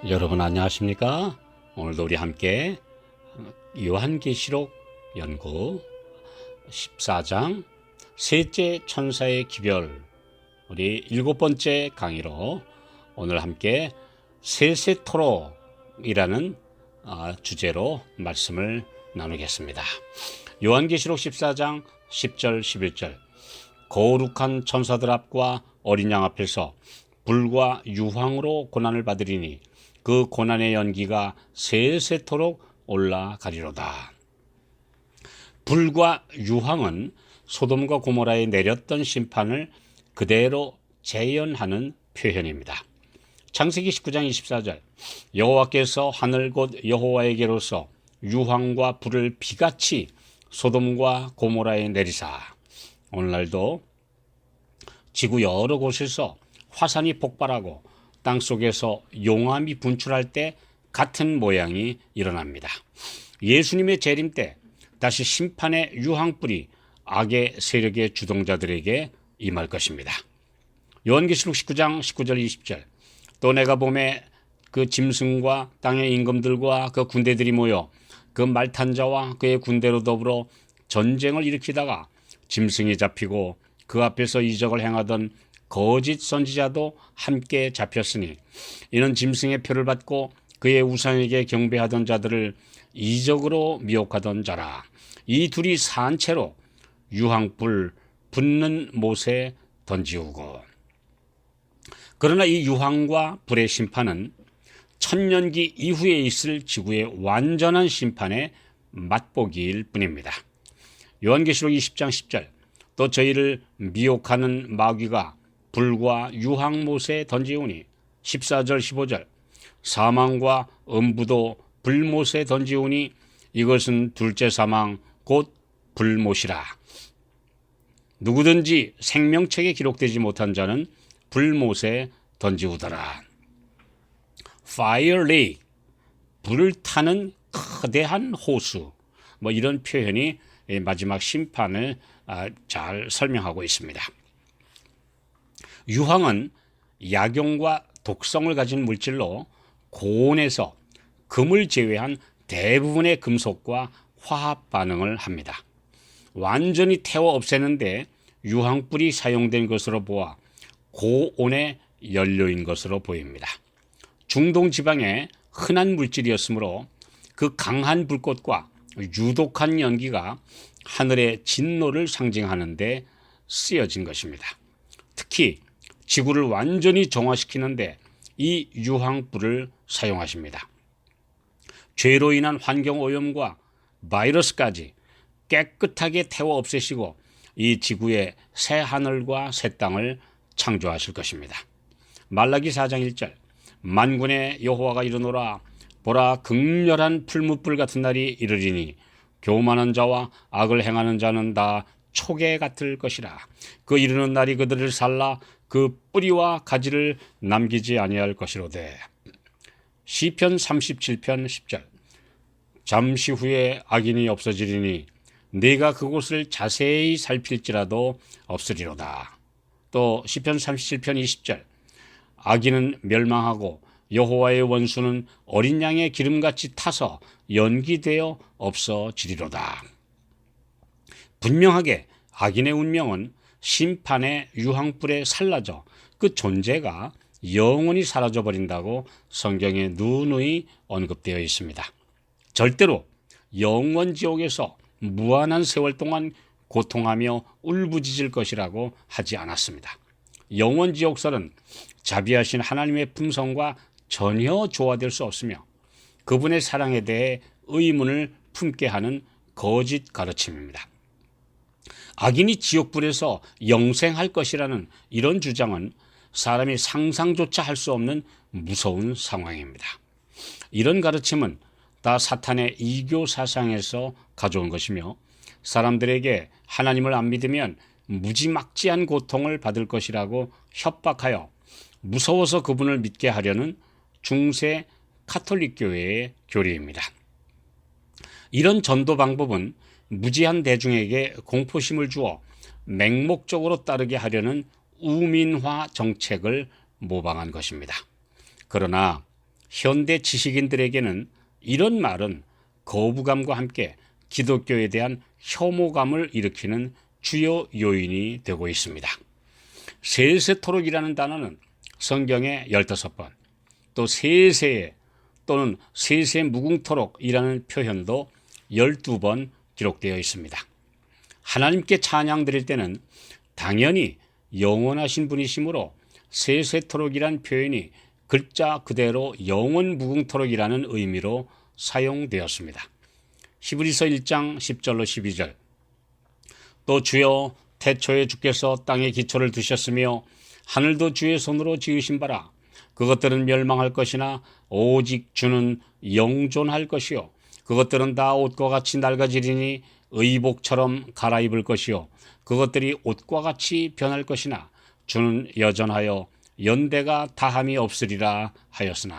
여러분 안녕하십니까? 오늘도 우리 함께 요한계시록 연구 14장 셋째 천사의 기별 우리 7번째 강의로 오늘 함께 세세토록이라는 주제로 말씀을 나누겠습니다. 요한계시록 14장 10절 11절 거룩한 천사들 앞과 어린 양 앞에서 불과 유황으로 고난을 받으리니 그 고난의 연기가 세세토록 올라가리로다. 불과 유황은 소돔과 고모라에 내렸던 심판을 그대로 재현하는 표현입니다. 창세기 19장 24절 여호와께서 하늘 곧 여호와에게로서 유황과 불을 비같이 소돔과 고모라에 내리사. 오늘날도 지구 여러 곳에서 화산이 폭발하고 땅속에서 용암이 분출할 때 같은 모양이 일어납니다. 예수님의 재림 때 다시 심판의 유황불이 악의 세력의 주동자들에게 임할 것입니다. 요한계시록 19장 19절 20절 또 내가 보매 그 짐승과 땅의 임금들과 그 군대들이 모여 그 말탄 자와 그의 군대로 더불어 전쟁을 일으키다가 짐승이 잡히고 그 앞에서 이적을 행하던 거짓 선지자도 함께 잡혔으니 이는 짐승의 표를 받고 그의 우상에게 경배하던 자들을 이적으로 미혹하던 자라. 이 둘이 산채로 유황불 붙는 못에 던지우고. 그러나 이 유황과 불의 심판은 천년기 이후에 있을 지구의 완전한 심판의 맛보기일 뿐입니다. 요한계시록 20장 10절 또 저희를 미혹하는 마귀가 불과 유황못에 던지우니 14절 15절 사망과 음부도 불못에 던지우니 이것은 둘째 사망 곧 불못이라. 누구든지 생명책에 기록되지 못한 자는 불못에 던지우더라. Fire lake, 불을 타는 거대한 호수, 이런 표현이 마지막 심판을 잘 설명하고 있습니다. 유황은 약용과 독성을 가진 물질로 고온에서 금을 제외한 대부분의 금속과 화합 반응을 합니다. 완전히 태워 없애는데 유황불이 사용된 것으로 보아 고온의 연료인 것으로 보입니다. 중동 지방의 흔한 물질이었으므로 그 강한 불꽃과 유독한 연기가 하늘의 진노를 상징하는 데 쓰여진 것입니다. 특히 지구를 완전히 정화시키는데 이 유황불을 사용하십니다. 죄로 인한 환경오염과 바이러스까지 깨끗하게 태워 없애시고 이 지구에 새 하늘과 새 땅을 창조하실 것입니다. 말라기 4장 1절 만군의 여호와가 이르노라 보라 극렬한 풀무불 같은 날이 이르리니 교만한 자와 악을 행하는 자는 다 초계 같을 것이라. 그 이르는 날이 그들을 살라 그 뿌리와 가지를 남기지 아니할 것이로되. 시편 37편 10절 잠시 후에 악인이 없어지리니 네가 그곳을 자세히 살필지라도 없으리로다. 또 시편 37편 20절 악인은 멸망하고 여호와의 원수는 어린 양의 기름같이 타서 연기되어 없어지리로다. 분명하게 악인의 운명은 심판의 유황불에 살라져 그 존재가 영원히 사라져버린다고 성경에 누누이 언급되어 있습니다. 절대로 영원 지옥에서 무한한 세월 동안 고통하며 울부짖을 것이라고 하지 않았습니다. 영원 지옥설은 자비하신 하나님의 품성과 전혀 조화될 수 없으며 그분의 사랑에 대해 의문을 품게 하는 거짓 가르침입니다. 악인이 지옥불에서 영생할 것이라는 이런 주장은 사람이 상상조차 할 수 없는 무서운 상황입니다. 이런 가르침은 다 사탄의 이교 사상에서 가져온 것이며 사람들에게 하나님을 안 믿으면 무지막지한 고통을 받을 것이라고 협박하여 무서워서 그분을 믿게 하려는 중세 카톨릭 교회의 교리입니다. 이런 전도 방법은 무지한 대중에게 공포심을 주어 맹목적으로 따르게 하려는 우민화 정책을 모방한 것입니다. 그러나 현대 지식인들에게는 이런 말은 거부감과 함께 기독교에 대한 혐오감을 일으키는 주요 요인이 되고 있습니다. 세세토록이라는 단어는 성경에 15번, 또 세세 또는 세세무궁토록이라는 표현도 12번 기록되어 있습니다. 하나님께 찬양 드릴 때는 당연히 영원하신 분이시므로 세세토록이란 표현이 글자 그대로 영원무궁토록이라는 의미로 사용되었습니다. 히브리서 1장 10절로 12절. 또 주여 태초에 주께서 땅에 기초를 두셨으며 하늘도 주의 손으로 지으신 바라. 그것들은 멸망할 것이나 오직 주는 영존할 것이요 그것들은 다 옷과 같이 낡아지리니 의복처럼 갈아입을 것이요 그것들이 옷과 같이 변할 것이나 주는 여전하여 연대가 다함이 없으리라 하였으나.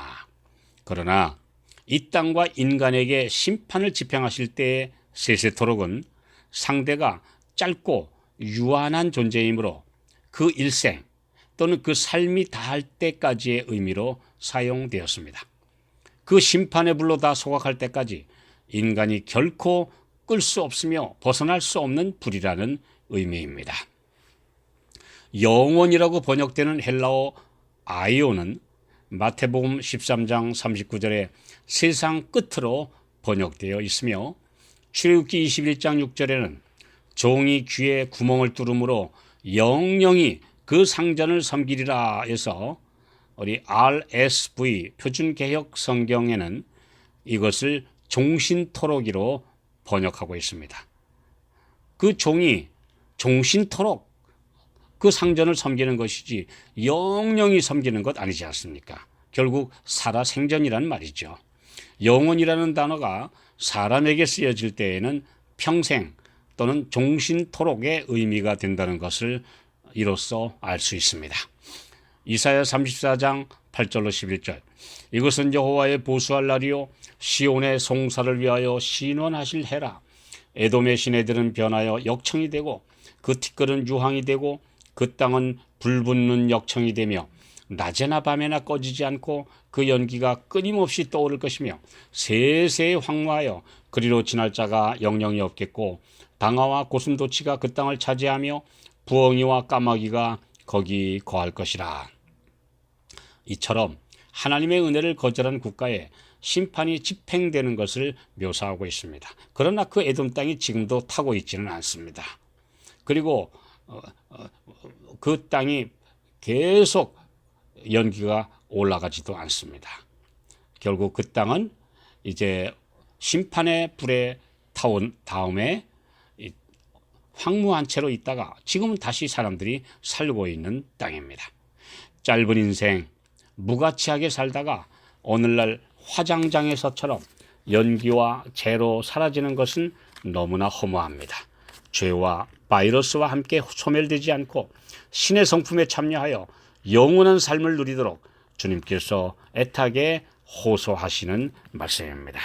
그러나 이 땅과 인간에게 심판을 집행하실 때의 세세토록은 상대가 짧고 유한한 존재이므로 그 일생 또는 그 삶이 다할 때까지의 의미로 사용되었습니다. 그 심판의 불로 다 소각할 때까지 인간이 결코 끌 수 없으며 벗어날 수 없는 불이라는 의미입니다. 영원이라고 번역되는 헬라어 아이오는 마태복음 13장 39절에 세상 끝으로 번역되어 있으며 출애굽기 21장 6절에는 종이 귀에 구멍을 뚫음으로 영영이 그 상전을 섬기리라 해서 우리 RSV 표준개혁 성경에는 이것을 종신토록이로 번역하고 있습니다. 그 종이 종신토록 그 상전을 섬기는 것이지 영영이 섬기는 것 아니지 않습니까? 결국 살아생전이란 말이죠. 영원이라는 단어가 사람에게 쓰여질 때에는 평생 또는 종신토록의 의미가 된다는 것을 이로써 알 수 있습니다. 이사야 34장 8절로 11절. 이것은 여호와의 보수할 날이요 시온의 송사를 위하여 신원하실 해라. 에돔의 시내들은 변하여 역청이 되고 그 티끌은 유황이 되고 그 땅은 불붙는 역청이 되며 낮에나 밤에나 꺼지지 않고 그 연기가 끊임없이 떠오를 것이며 세세에 황무하여 그리로 지날 자가 영영이 없겠고 당화와 고슴도치가 그 땅을 차지하며 부엉이와 까마귀가 거기 거할 것이라. 이처럼 하나님의 은혜를 거절한 국가에 심판이 집행되는 것을 묘사하고 있습니다. 그러나 그 에돔 땅이 지금도 타고 있지는 않습니다. 그리고 그 땅이 계속 연기가 올라가지도 않습니다. 결국 그 땅은 이제 심판의 불에 타온 다음에 황무한 채로 있다가 지금은 다시 사람들이 살고 있는 땅입니다. 짧은 인생 무가치하게 살다가 오늘날 화장장에서처럼 연기와 재로 사라지는 것은 너무나 허무합니다. 죄와 바이러스와 함께 소멸되지 않고 신의 성품에 참여하여 영원한 삶을 누리도록 주님께서 애타게 호소하시는 말씀입니다.